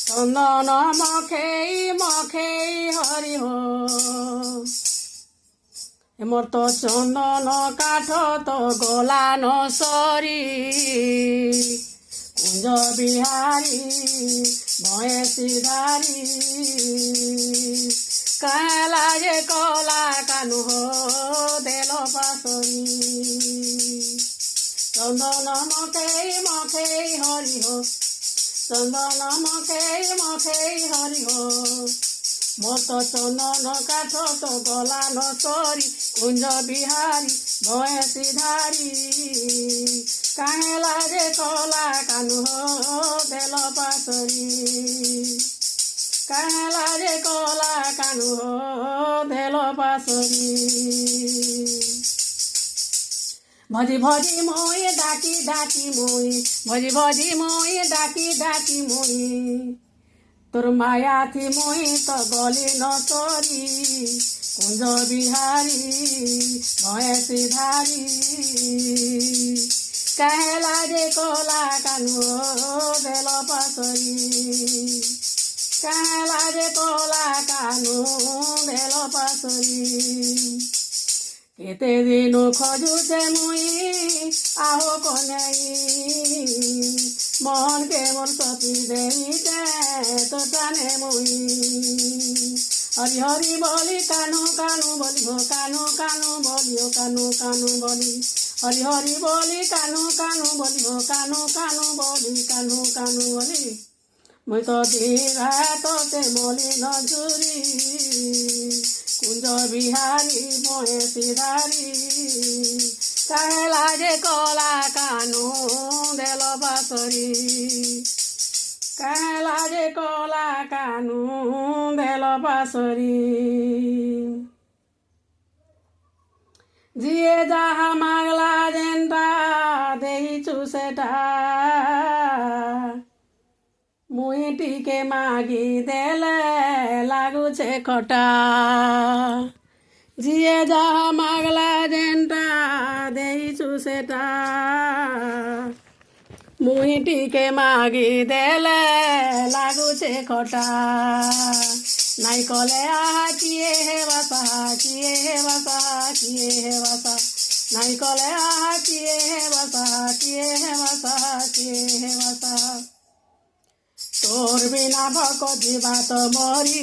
চন্দন মখেই মখেই হরি হো এমর তো চন্দন কাঠ তো গোলান সরি কুঞ্জ বিহারী ভয়েসি ধারী কালা যে কলা কানু হো দেল পাশরি চন্দন মখেই মখেই হরি হো চন্দন মখেই মখেই হরি হো মোর তো চন্দন কাঠ তো গলান সরি কুঞ্জ বিহারী ভয়েসি ধারী কাহে লাগে কলা কানু হো দেল পাশরি কাহে লাগে কলা কানু হো দেল পাশরি ভজি ভজি মই ডাকি ডাকি মই ভজি ভজি মই ডাকি ডাকি মই তোর মায়া থি মই তো গলি নসরি কুঞ্জ বিহারী ভয়েসি ধারী কাহেলা যে কলা কানু দেল পাশরি কাহেলা যে কলা কানু দেল পাশরি কেতে দিন খোঁজুছে মুই আহো কনেই মন কে মোর সপি দেইতে তো টানে মুই হরি হরি বলি কানু কানু বলি হো কানু কানু বলি ও কানু কানু বলি হরি হরি বলি কানু কানু বলি হো কানু কানু বলি কানু কানু বলি মই তো দিরা তোতে বলি নজুরি কুঞ্জ বিহারী ভয়েসি ধারী কাহে লাগে কলা কানু দেল পাশরি কাহে লাগে কলা কানু দেল পাশরি জিয়ে যাহা মাগলা যেনটা দেইছু সেটা মুই টিকে মাগি দেলে লাগুছে খটা জিয়ে যাহা মাগলা যেনটা দেইছু সেটা মুই টিকে মাগি দেলে লাগুছে খটা নাই কলে আহা কিয়ে হে বাসা কিয়ে হে বাসা কিয়ে হে বাসা নাই কলে আহা কিয়ে হে বাসা কিয়ে হে বাসা কিয়ে হে বাসা তোর বিনা ভক দিবা তো মরি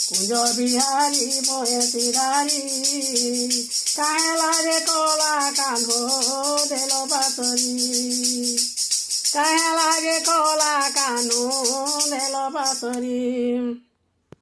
কুঞ্জ বিহারী ভয়েসি ধারী কাহে লাগে কলা কানু দেল পাশরি কাহে লাগে কলা কানু দেল পাশরি।